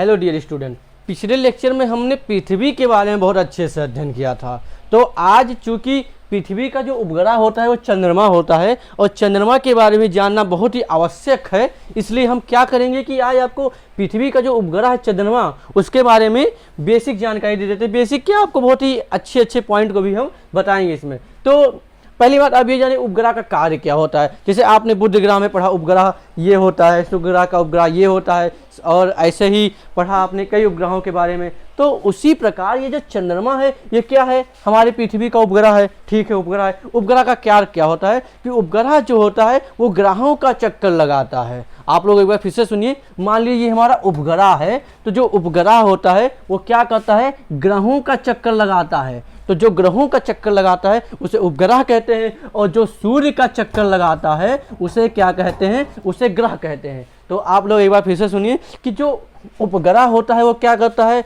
Hello dear student, पिछले lecture में हमने पृथ्वी के बारे में बहुत अच्छे से अध्ययन किया था। तो आज चूंकि पृथ्वी का जो उपग्रह होता है वो चंद्रमा होता है और चंद्रमा के बारे में जानना बहुत ही आवश्यक है, इसलिए हम क्या करेंगे कि आज आपको पृथ्वी का जो उपग्रह है चंद्रमा उसके बारे में बेसिक जानकारी दे देते हैं। बेसिक क्या, आपको बहुत ही अच्छे पॉइंट को भी हम बताएंगे इसमें। तो पहली बात आप ये जाने उपग्रह का कार्य क्या होता है। जैसे आपने बुध ग्रह में पढ़ा उपग्रह ये होता है, शुक्र ग्रह का उपग्रह ये होता है, और ऐसे ही पढ़ा आपने कई उपग्रहों के बारे में। तो उसी प्रकार ये जो चंद्रमा है ये क्या है, हमारी पृथ्वी का उपग्रह है। ठीक है, उपग्रह है। उपग्रह का क्या होता है कि उपग्रह जो होता है वो ग्रहों का चक्कर लगाता है। आप लोग एक बार फिर से सुनिए। मान लीजिए हमारा उपग्रह है, तो जो उपग्रह होता है वो क्या करता है, ग्रहों का चक्कर लगाता है। तो जो ग्रहों का चक्कर लगाता है उसे उपग्रह कहते हैं, और जो सूर्य का चक्कर लगाता है उसे क्या कहते हैं, उसे ग्रह कहते हैं। तो आप लोग एक बार फिर से सुनिए कि जो उपग्रह होता है वो क्या करता है,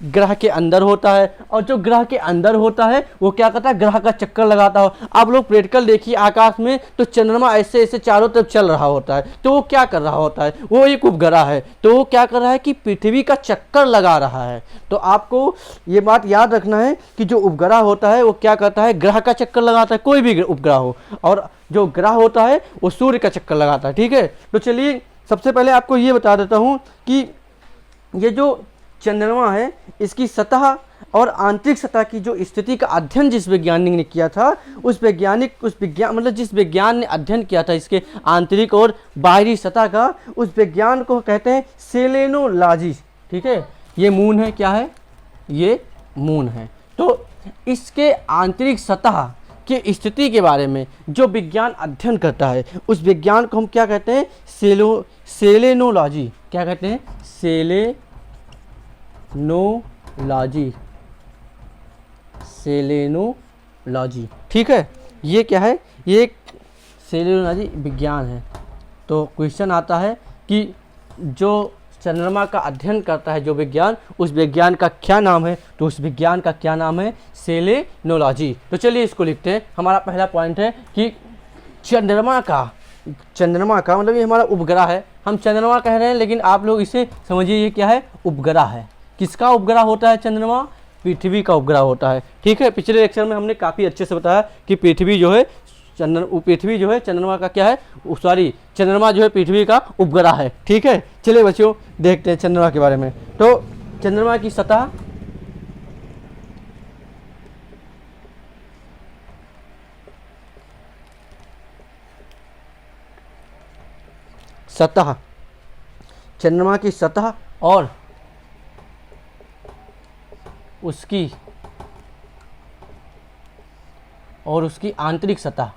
ग्रह के अंदर होता है, और जो ग्रह के अंदर होता है वो क्या करता है, ग्रह का चक्कर लगाता हो। आप लोग प्रैक्टिकल देखिए आकाश में, तो चंद्रमा ऐसे ऐसे चारों तरफ चल रहा होता है। तो वो क्या कर रहा होता है, वो एक उपग्रह है। तो वो क्या कर रहा है कि पृथ्वी का चक्कर लगा रहा है। तो आपको ये बात याद रखना है कि जो उपग्रह होता है वो क्या करता है, ग्रह का चक्कर लगाता है, कोई भी उपग्रह हो, और जो ग्रह होता है वो सूर्य का चक्कर लगाता है। ठीक है, तो चलिए सबसे पहले आपको ये बता देता हूँ कि ये जो चंद्रमा है इसकी सतह और आंतरिक सतह की जो स्थिति का अध्ययन जिस वैज्ञानिक ने किया था, जिस विज्ञान ने अध्ययन किया था इसके आंतरिक और बाहरी सतह का, उस विज्ञान को कहते हैं सेलेनोलॉजी। ठीक है, ये मून है, क्या है, ये मून है। तो इसके आंतरिक सतह की स्थिति के बारे में जो विज्ञान अध्ययन करता है उस विज्ञान को हम क्या कहते हैं, सेलेनोलॉजी। क्या कहते हैं, सेलेनोलॉजी। ठीक है, ये क्या है, ये एक सेलेनोलॉजी विज्ञान है। तो क्वेश्चन आता है कि जो चंद्रमा का अध्ययन करता है जो विज्ञान, उस विज्ञान का क्या नाम है, तो उस विज्ञान का क्या नाम है, सेलेनोलॉजी। तो चलिए इसको लिखते हैं। हमारा पहला पॉइंट है कि चंद्रमा का मतलब ये हमारा उपग्रह है। हम चंद्रमा कह रहे हैं लेकिन आप लोग इसे समझिए ये क्या है, उपग्रह है। किसका उपग्रह होता है चंद्रमा, पृथ्वी का उपग्रह होता है। ठीक है, पिछले लेक्चर में हमने काफ़ी अच्छे से बताया कि पृथ्वी जो है चंद्रमा का क्या है, सॉरी, चंद्रमा जो है पृथ्वी का उपग्रह है। ठीक है, चलिए बच्चों देखते हैं चंद्रमा के बारे में। तो चंद्रमा की सतह चंद्रमा की सतह और उसकी आंतरिक सतह।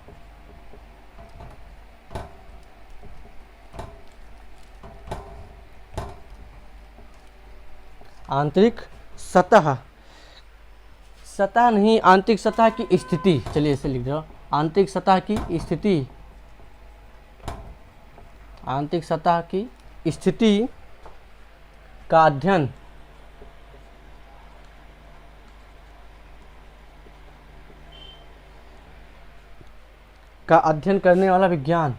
आंतरिक सतह नहीं, आंतरिक सतह की स्थिति। चलिए इसे लिख दो, आंतरिक सतह की स्थिति। आंतरिक सतह की स्थिति का अध्ययन करने वाला विज्ञान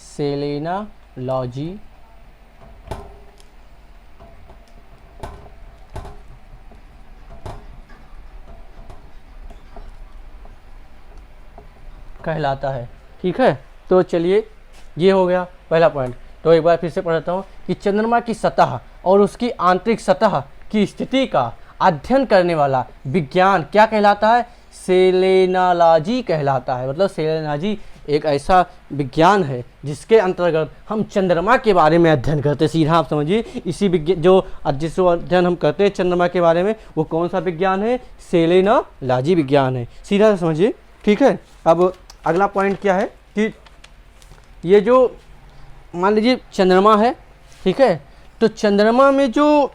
सेलेनोलॉजी कहलाता है। ठीक है, तो चलिए ये हो गया पहला पॉइंट। तो एक बार फिर से पढ़ता हूँ कि चंद्रमा की सतह और उसकी आंतरिक सतह की स्थिति का अध्ययन करने वाला विज्ञान क्या कहलाता है, सेलेनोलॉजी कहलाता है। मतलब सेलेनोलॉजी एक ऐसा विज्ञान है जिसके अंतर्गत हम चंद्रमा के बारे में अध्ययन करते हैं। सीधा आप समझिए, इसी विज्ञान जिस अध्ययन हम करते हैं चंद्रमा के बारे में वो कौन सा विज्ञान है, सेलेनोलॉजी विज्ञान है। सीधा समझिए। ठीक है, अब अगला पॉइंट क्या है कि ये जो मान लीजिए चंद्रमा है, ठीक है, तो चंद्रमा में जो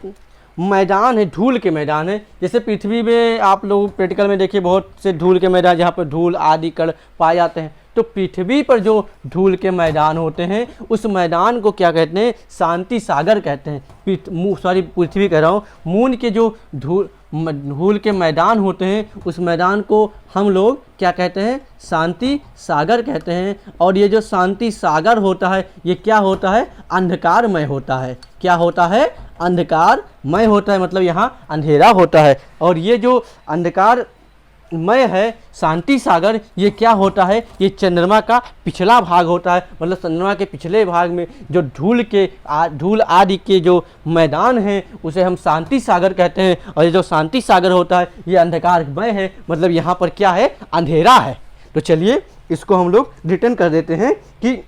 मैदान है, धूल के मैदान है। जैसे पृथ्वी में आप लोग प्रैक्टिकल में देखिए बहुत से धूल के मैदान जहाँ पर धूल आदि कण पाए जाते हैं। तो पृथ्वी पर जो धूल के मैदान होते हैं उस मैदान को क्या कहते हैं, शांति सागर कहते हैं। पृथ्वी कह रहा हूँ, मून के जो धूल के मैदान होते हैं उस मैदान को हम लोग क्या कहते हैं, शांति सागर कहते हैं। और ये जो शांति सागर होता है ये क्या होता है, अंधकारमय होता है। क्या होता है, अंधकारमय होता है, मतलब यहाँ अंधेरा होता है। और ये जो अंधकारमय है शांति सागर, ये क्या होता है, ये चंद्रमा का पिछला भाग होता है। मतलब चंद्रमा के पिछले भाग में जो धूल आदि के जो मैदान हैं उसे हम शांति सागर कहते हैं। और ये जो शांति सागर होता है ये अंधकारमय है, मतलब यहाँ पर क्या है, अंधेरा है। तो चलिए इसको हम लोग रिटर्न कर देते हैं कि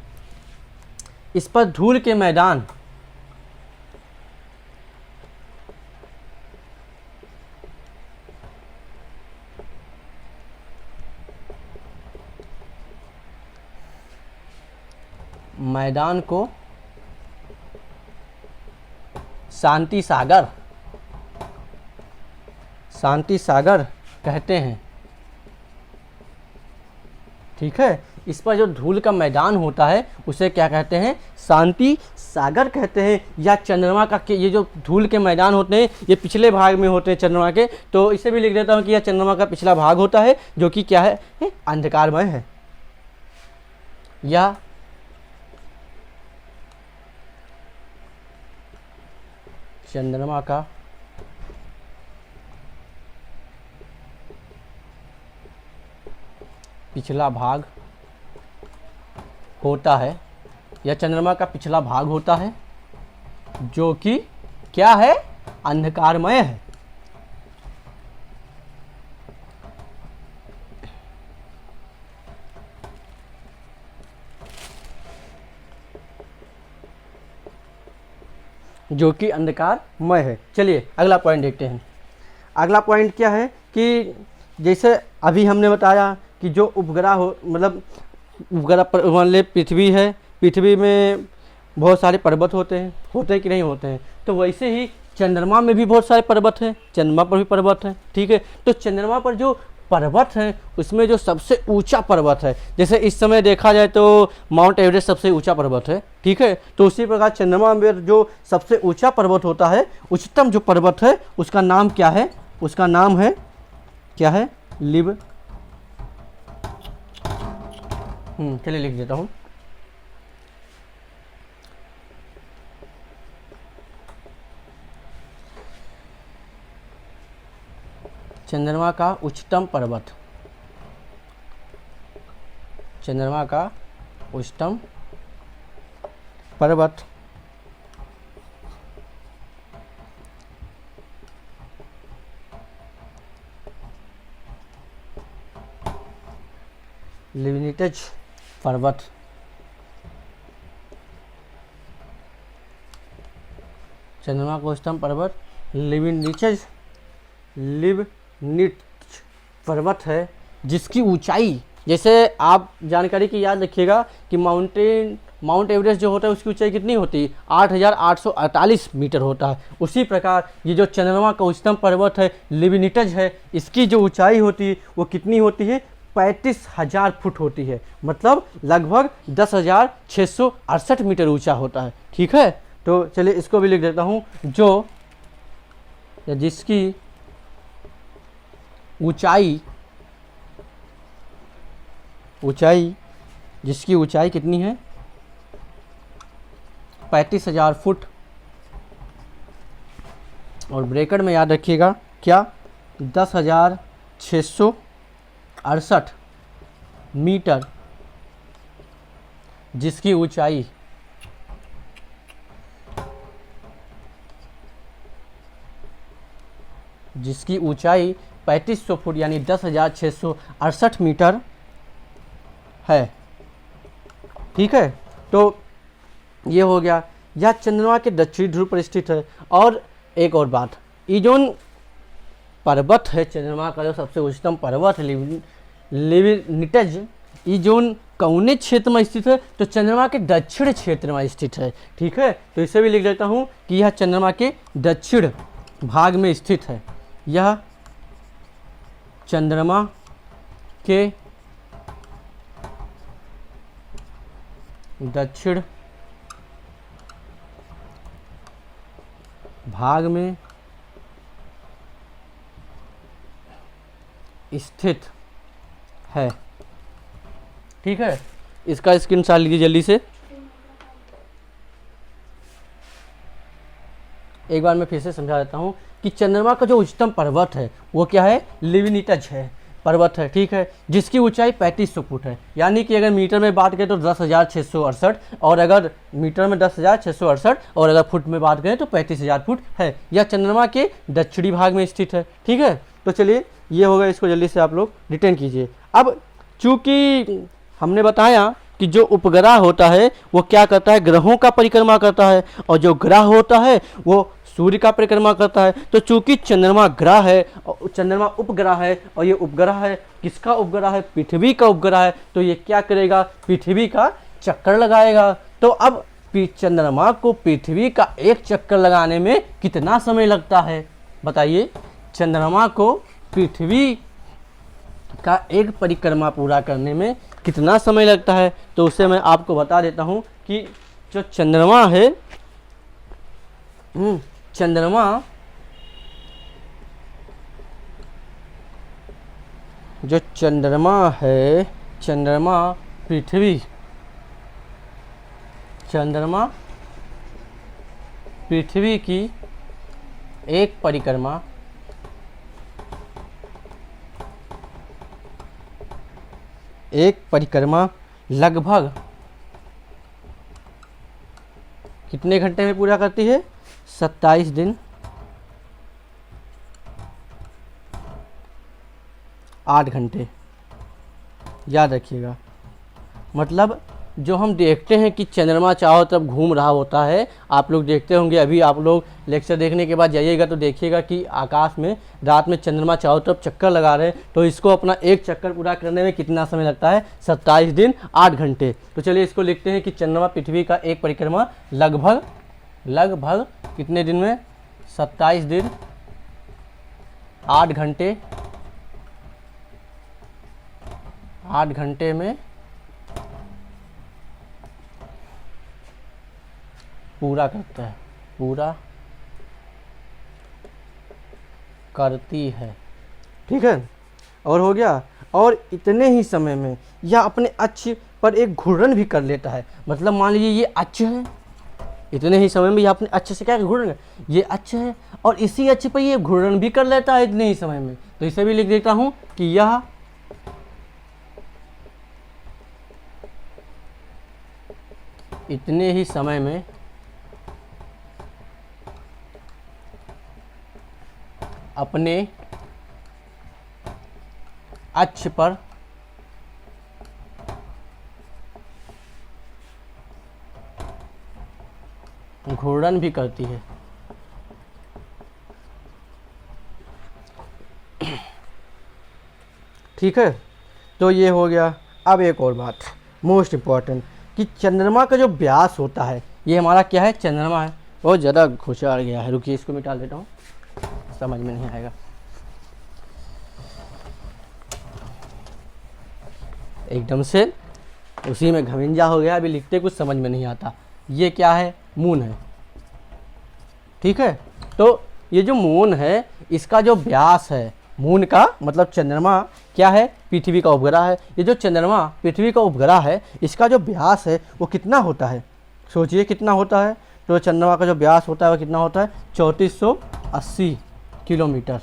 इस पर धूल के मैदान को शांति सागर कहते हैं। ठीक है, इस पर जो धूल का मैदान होता है उसे क्या कहते हैं, शांति सागर कहते हैं। या चंद्रमा का ये जो धूल के मैदान होते हैं ये पिछले भाग में होते हैं चंद्रमा के, तो इसे भी लिख देता हूँ कि यह चंद्रमा का पिछला भाग होता है जो कि क्या है, अंधकारमय है। या चंद्रमा का पिछला भाग होता है, या चंद्रमा का पिछला भाग होता है जो कि क्या है, अंधकारमय है। जो कि अंधकारमय है। चलिए अगला पॉइंट देखते हैं। अगला पॉइंट क्या है कि जैसे अभी हमने बताया कि जो उपग्रह हो, मतलब उपग्रह मान ले पृथ्वी है, पृथ्वी में बहुत सारे पर्वत होते हैं कि नहीं होते हैं, तो वैसे ही चंद्रमा में भी बहुत सारे पर्वत हैं, चंद्रमा पर भी पर्वत हैं। ठीक है, तो चंद्रमा पर जो पर्वत हैं उसमें जो सबसे ऊंचा पर्वत है, जैसे इस समय देखा जाए तो माउंट एवरेस्ट सबसे ऊंचा पर्वत है। ठीक है, तो उसी प्रकार चंद्रमा में जो सबसे ऊंचा पर्वत होता है, उच्चतम जो पर्वत है उसका नाम क्या है, उसका नाम है क्या है, लिब। चलिए लिख देता हूँ। चंद्रमा का उच्चतम पर्वत, चंद्रमा का उच्चतम पर्वत लिविनिटज पर्वत, चंद्रमा का उच्चतम पर्वत लिविनिटज पर्वत है, जिसकी ऊंचाई, जैसे आप जानकारी की याद रखिएगा कि माउंट एवरेस्ट जो होता है उसकी ऊंचाई कितनी होती है, 8,848 मीटर होता है। उसी प्रकार ये जो चंद्रमा का उच्चतम पर्वत है लिविनिटज है, इसकी जो ऊंचाई होती है वो कितनी होती है, 35,000 फुट होती है, मतलब लगभग 10,668 मीटर ऊंचा होता है। ठीक है, तो चलिए इसको भी लिख देता हूँ। जो या जिसकी जिसकी ऊंचाई कितनी है, 35,000 फुट, और ब्रैकेट में याद रखिएगा क्या, 10,668 मीटर, जिसकी ऊंचाई जिसकी ऊंचाई 3500 फुट यानी 10,668 मीटर है। ठीक है, तो ये हो गया, यह चंद्रमा के दक्षिणी ध्रुव पर स्थित है। और एक और बात, ये जो पर्वत है चंद्रमा का जो सबसे उच्चतम पर्वत है लिविनिटज, ये जो कौने क्षेत्र में स्थित है, तो चंद्रमा के दक्षिण क्षेत्र में स्थित है। ठीक है, तो इसे भी लिख देता हूँ कि यह चंद्रमा के दक्षिण भाग में स्थित है। यह चंद्रमा के दक्षिण भाग में स्थित है। ठीक है, इसका स्क्रीनशॉट लीजिए जल्दी से। एक बार मैं फिर से समझा देता हूँ कि चंद्रमा का जो उच्चतम पर्वत है वो क्या है, लिविनिटज है पर्वत है। ठीक है, जिसकी ऊंचाई 3500 फुट है, यानी कि अगर मीटर में बात करें तो 10,668, और अगर मीटर में 10,668, और अगर फुट में बात करें तो 35,000 फुट है। यह चंद्रमा के दक्षिणी भाग में स्थित है। ठीक है, तो चलिए ये होगा, इसको जल्दी से आप लोग रिटर्न कीजिए। अब चूंकि हमने बताया कि जो उपग्रह होता है वो क्या करता है, ग्रहों का परिक्रमा करता है, और जो ग्रह होता है वो सूर्य का परिक्रमा करता है। तो चूंकि चंद्रमा ग्रह है और चंद्रमा उपग्रह है, और ये उपग्रह है किसका उपग्रह है, पृथ्वी का उपग्रह है, तो ये क्या करेगा, पृथ्वी का चक्कर लगाएगा। तो अब चंद्रमा को पृथ्वी का एक चक्कर लगाने में कितना समय लगता है, बताइए। चंद्रमा को पृथ्वी का एक परिक्रमा पूरा करने में कितना समय लगता है, तो उसे मैं आपको बता देता हूं कि जो चंद्रमा है, चंद्रमा है, चंद्रमा पृथ्वी की एक परिक्रमा लगभग कितने घंटे में पूरा करती है, 27 दिन 8 घंटे। याद रखिएगा, मतलब जो हम देखते हैं कि चंद्रमा चारों तरफ घूम रहा होता है, आप लोग देखते होंगे, अभी आप लोग लेक्चर देखने के बाद जाइएगा तो देखिएगा कि आकाश में रात में चंद्रमा चारों तरफ चक्कर लगा रहे हैं। तो इसको अपना एक चक्कर पूरा करने में कितना समय लगता है, 27 दिन 8 घंटे। तो चलिए इसको लिखते हैं कि चंद्रमा पृथ्वी का एक परिक्रमा लगभग कितने दिन में, 27 दिन 8 घंटे, 8 घंटे में पूरा करती है। ठीक है, और हो गया। और इतने ही समय में यह अपने अक्ष पर एक घूर्णन भी कर लेता है। मतलब मान लीजिए ये अक्ष है, इतने ही समय में यह अपने अक्ष से क्या घूर्णन, ये अक्ष है, और इसी अक्ष पर ये घूर्णन भी कर लेता है इतने ही समय में। तो इसे भी लिख देता हूं कि यह इतने ही समय में अपने अक्ष पर घूर्णन भी करती है। ठीक है, तो ये हो गया। अब एक और बात मोस्ट इम्पॉर्टेंट, कि चंद्रमा का जो व्यास होता है, ये हमारा क्या है, चंद्रमा है। बहुत ज़्यादा घुसा गया है, रुकिए इसको मिटा देता हूँ, समझ में नहीं आएगा। एकदम से उसी में घमिंजा हो गया, अभी लिखते कुछ समझ में नहीं आता। ये क्या है, मून है। ठीक है, तो ये जो मून है इसका जो व्यास है, मून का मतलब चंद्रमा क्या है, पृथ्वी का उपग्रह है। ये जो चंद्रमा पृथ्वी का उपग्रह है, इसका जो व्यास है वो कितना होता है, सोचिए कितना होता है। तो चंद्रमा का जो व्यास होता है वो कितना होता है, 3480 किलोमीटर।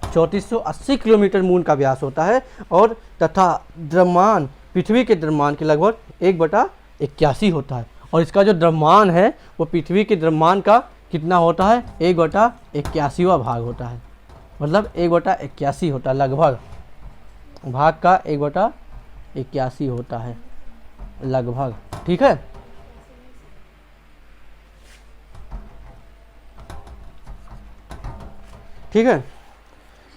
3480 किलोमीटर मून का व्यास होता है। और तथा द्रव्यमान पृथ्वी के द्रव्यमान के लगभग 1/81 होता है। और इसका जो द्रव्यमान है वो पृथ्वी के द्रव्यमान का कितना होता है, 1/81वां भाग होता है। मतलब 1/81 होता है, लगभग भाग का 1/81 होता है लगभग। ठीक है, ठीक है,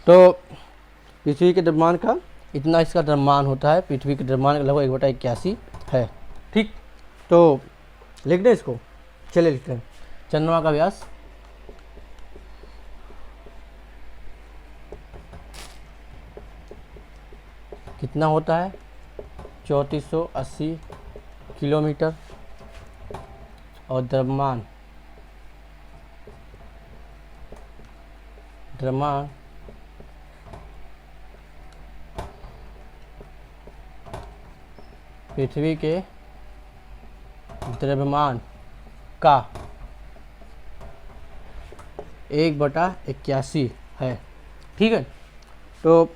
तो पृथ्वी के द्रव्यमान का इतना इसका द्रव्यमान होता है, पृथ्वी के द्रव्यमान का लगभग 1/81 है। ठीक, तो लिख दें इसको, चलिए लिखते हैं। चंद्रमा का व्यास कितना होता है, 3480 किलोमीटर और द्रव्यमान पृथ्वी के द्रव्यमान का 1/81 है। ठीक है, तो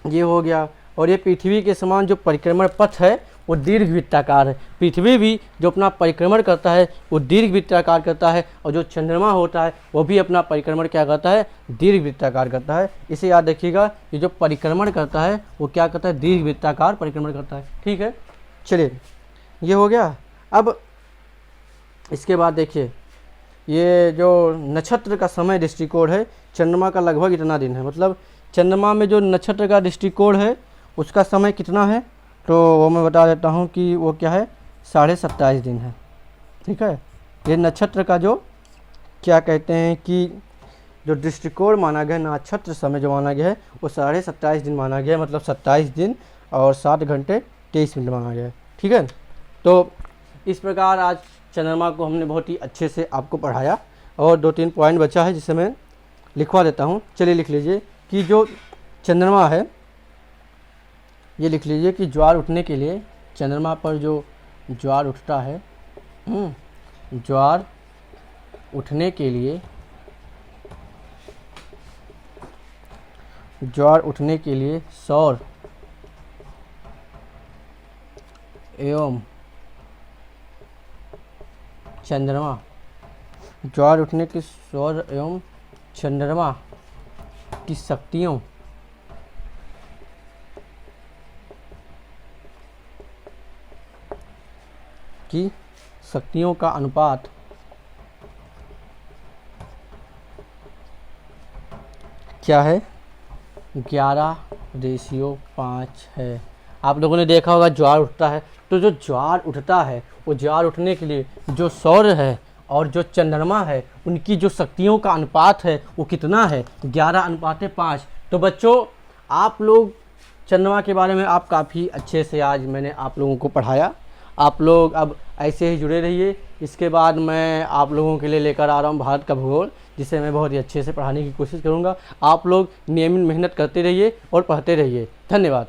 ये हो गया। और ये पृथ्वी के समान जो परिक्रमण पथ है वो दीर्घवृत्ताकार है। पृथ्वी भी जो अपना परिक्रमण करता है वो दीर्घवृत्ताकार करता है, और जो चंद्रमा होता है वो भी अपना परिक्रमण क्या करता है, दीर्घवृत्ताकार करता है। इसे याद रखिएगा, ये जो परिक्रमण करता है वो क्या करता है, दीर्घवृत्ताकार परिक्रमण करता है। ठीक है, चलिए ये हो गया। अब इसके बाद देखिए, ये जो नक्षत्र का समय दृष्टिकोण है, चंद्रमा का लगभग इतना दिन है, मतलब चंद्रमा में जो नक्षत्र का दृष्टिकोण है उसका समय कितना है, तो वो मैं बता देता हूँ कि वो क्या है, 27.5 दिन है। ठीक है, ये नक्षत्र का जो क्या कहते हैं कि जो दृष्टिकोण माना गया, नक्षत्र समय जो माना गया है वो 27.5 दिन माना गया है, मतलब 27 दिन और 7 घंटे 23 मिनट माना गया है। ठीक है, तो इस प्रकार आज चंद्रमा को हमने बहुत ही अच्छे से आपको पढ़ाया, और 2-3 पॉइंट बचा है जिसे मैं लिखवा देता हूँ। चलिए लिख लीजिए कि जो चंद्रमा है, ये लिख लीजिए कि ज्वार उठने के लिए चंद्रमा पर जो ज्वार उठता है, ज्वार उठने के लिए सौर एवं चंद्रमा, ज्वार उठने की सौर एवं चंद्रमा की शक्तियों का अनुपात क्या है, 11:5 है। आप लोगों ने देखा होगा ज्वार उठता है, तो जो ज्वार उठता है वो ज्वार उठने के लिए जो सौर है और जो चंद्रमा है उनकी जो शक्तियों का अनुपात है वो कितना है, 11:5। तो बच्चों, आप लोग चंद्रमा के बारे में आप काफ़ी अच्छे से आज मैंने आप लोगों को पढ़ाया। आप लोग अब ऐसे ही जुड़े रहिए। इसके बाद मैं आप लोगों के लिए लेकर आ रहा हूँ भारत का भूगोल, जिसे मैं बहुत ही अच्छे से पढ़ाने की कोशिश करूँगा। आप लोग नियमित मेहनत करते रहिए और पढ़ते रहिए। धन्यवाद।